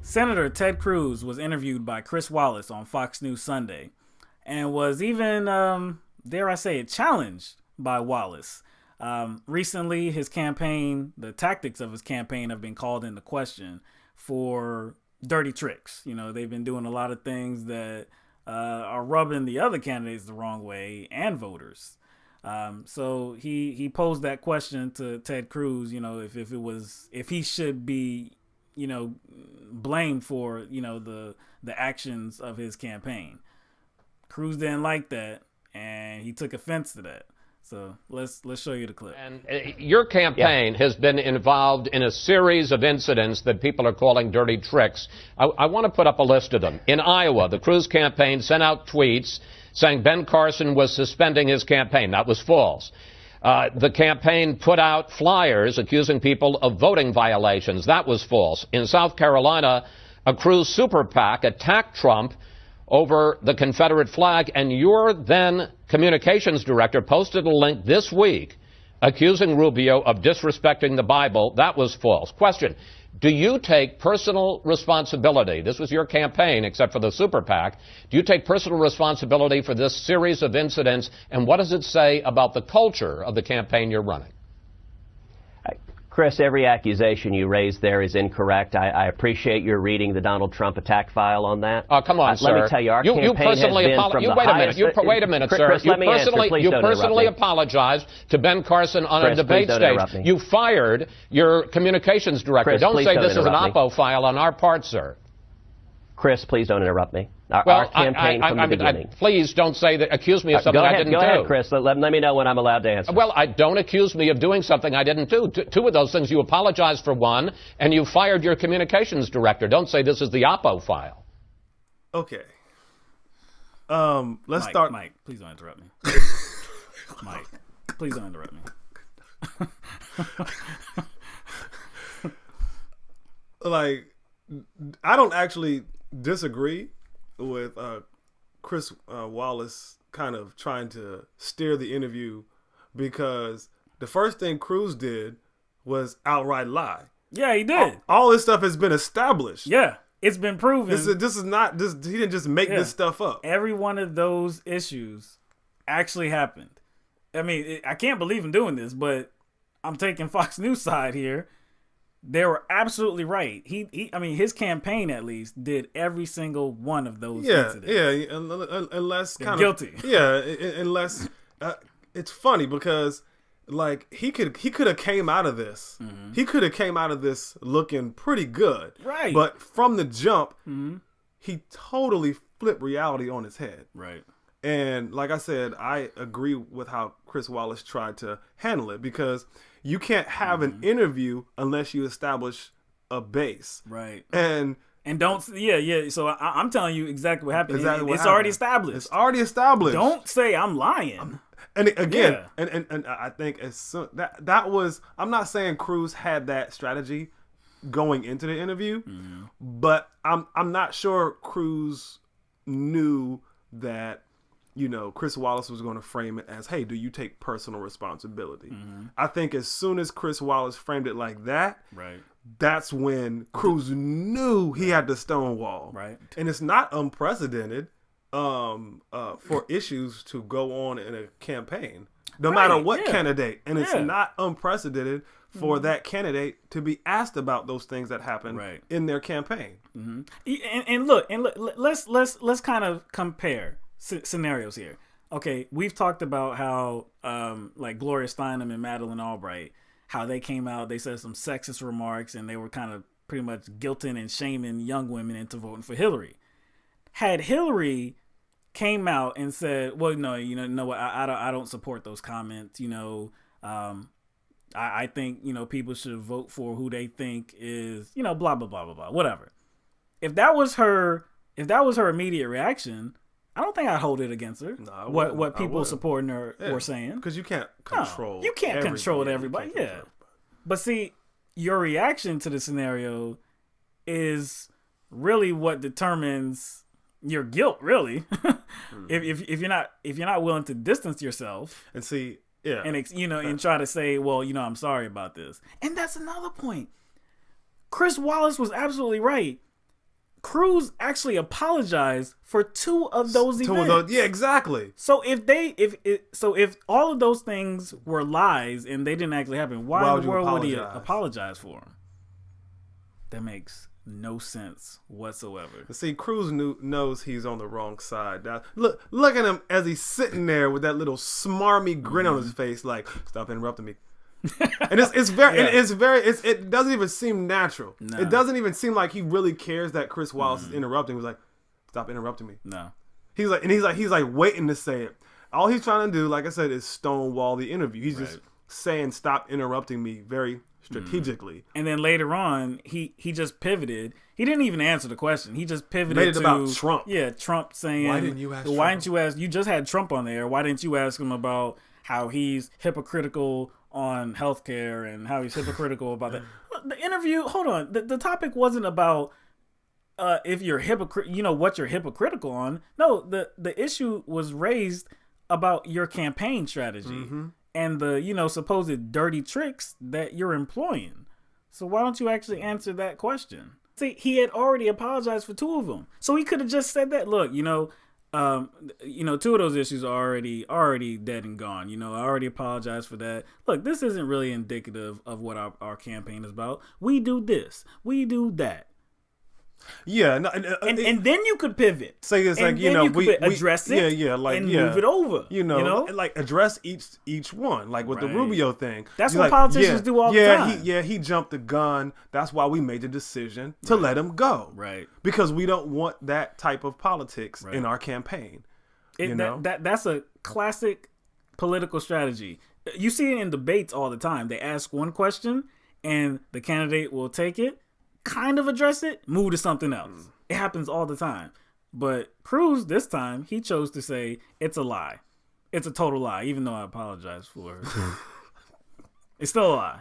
Senator Ted Cruz was interviewed by Chris Wallace on Fox News Sunday and was even, dare I say it, challenged by Wallace. Recently, his campaign, the tactics of his campaign have been called into question for dirty tricks. You know, they've been doing a lot of things that are rubbing the other candidates the wrong way and voters. So he posed that question to Ted Cruz, you know, if he should be, you know, blamed for, you know, the actions of his campaign. Cruz didn't like that, and he took offense to that. So let's show you the clip. And your campaign has been involved in a series of incidents that people are calling dirty tricks. I want to put up a list of them. In Iowa, the Cruz campaign sent out tweets saying Ben Carson was suspending his campaign. That was false. The campaign put out flyers accusing people of voting violations. That was false. In South Carolina, a Cruz super PAC attacked Trump over the Confederate flag, and your then communications director posted a link this week accusing Rubio of disrespecting the Bible. That was false. Question: do you take personal responsibility? This was your campaign, except for the super PAC. Do you take personal responsibility for this series of incidents, and what does it say about the culture of the campaign you're running? Chris, every accusation you raised there is incorrect. I appreciate your reading the Donald Trump attack file on that. Oh, come on, sir. Let me tell you, our campaign has been from the highest... Wait a minute, sir. Chris, let me answer. Please don't interrupt me. Personally apologized to Ben Carson on a debate stage. You fired your communications director. Chris, don't say this is an Oppo file on our part, sir. Chris, please don't interrupt me. Our campaign from the beginning. Please don't say that. Accuse me of something I didn't do. Go ahead, Chris. Let me know when I'm allowed to answer. Well, don't accuse me of doing something I didn't do. Two of those things, you apologized for one, and you fired your communications director. Don't say this is the Oppo file. Okay. Let's start. Mike, please don't interrupt me. Mike, please don't interrupt me. Like, I don't actually disagree with Chris Wallace kind of trying to steer the interview, because the first thing Cruz did was outright lie. Yeah, he did. All this stuff has been established. Yeah, it's been proven. This is not this. He didn't just make this stuff up. Every one of those issues actually happened. I mean, I can't believe I'm doing this, but I'm taking Fox News side here. They were absolutely right. I mean, his campaign at least did every single one of those incidents. Yeah, unless kind of guilty. Yeah, unless it's funny because like he could have came out of this. Mm-hmm. He could have came out of this looking pretty good. Right. But from the jump, he totally flipped reality on his head. Right. And like I said, I agree with how Chris Wallace tried to handle it, because you can't have an interview unless you establish a base. Right. And don't, So I'm telling you exactly what happened. Exactly It's already established. It's already established. Don't say I'm lying. And again, and I think that was, I'm not saying Cruz had that strategy going into the interview, but I'm not sure Cruz knew that, you know, Chris Wallace was going to frame it as, hey, do you take personal responsibility? I think as soon as Chris Wallace framed it like that, that's when Cruz knew he had to stonewall. Right. And it's not unprecedented for issues to go on in a campaign, no matter what candidate. And it's not unprecedented for that candidate to be asked about those things that happen in their campaign. And look, let's kind of compare scenarios here. Okay, we've talked about how like Gloria Steinem and Madeleine Albright, how they came out, they said some sexist remarks, and they were kind of pretty much guilting and shaming young women into voting for Hillary. Had Hillary came out and said, well, no, I don't support those comments, I think, people should vote for who they think is, blah, blah, blah, blah, blah, whatever. If that was her immediate reaction, I don't think I'd hold it against her. No, what people supporting her were saying. Because you can't control. No, you can't control everybody. But see, your reaction to the scenario is really what determines your guilt. Really, if you're not willing to distance yourself and see, and try to say, well, I'm sorry about this. And that's another point. Chris Wallace was absolutely right. Cruz actually apologized for 2 of those events. Yeah, exactly. So if all of those things were lies and they didn't actually happen, why in the world would he apologize for them? That makes no sense whatsoever. See, Cruz knows he's on the wrong side. Now, look at him as he's sitting there with that little smarmy grin on his face, like, stop interrupting me. And it doesn't even seem natural. No. It doesn't even seem like he really cares that Chris Wallace is interrupting. He's like, stop interrupting me. No. He's like waiting to say it. All he's trying to do, like I said, is stonewall the interview. He's just saying, stop interrupting me very strategically. And then later on, he just pivoted. He didn't even answer the question. He just pivoted made it about Trump. Yeah, Trump saying, why didn't you ask Trump? Why didn't you ask? You just had Trump on there. Why didn't you ask him about how he's hypocritical on healthcare and how he's hypocritical about that? The interview, hold on. The topic wasn't about if you're what you're hypocritical on. No, the issue was raised about your campaign strategy and the, supposed dirty tricks that you're employing. So why don't you actually answer that question? See, he had already apologized for 2 of them. So he could have just said that, look, 2 of those issues are already dead and gone. I already apologized for that. Look, this isn't really indicative of what our campaign is about. We do this. We do that. Yeah, no, and then you could pivot. Say it's like we address it. Move it over. Like address each one. Like with the Rubio thing. That's what politicians do all the time. He jumped the gun. That's why we made the decision to let him go. Right. Because we don't want that type of politics in our campaign. That's a classic political strategy. You see it in debates all the time. They ask one question and the candidate will take it, kind of address it, move to something else. It happens all the time. But Cruz, this time, he chose to say it's a lie. It's a total lie, even though I apologize for it. It's still a lie.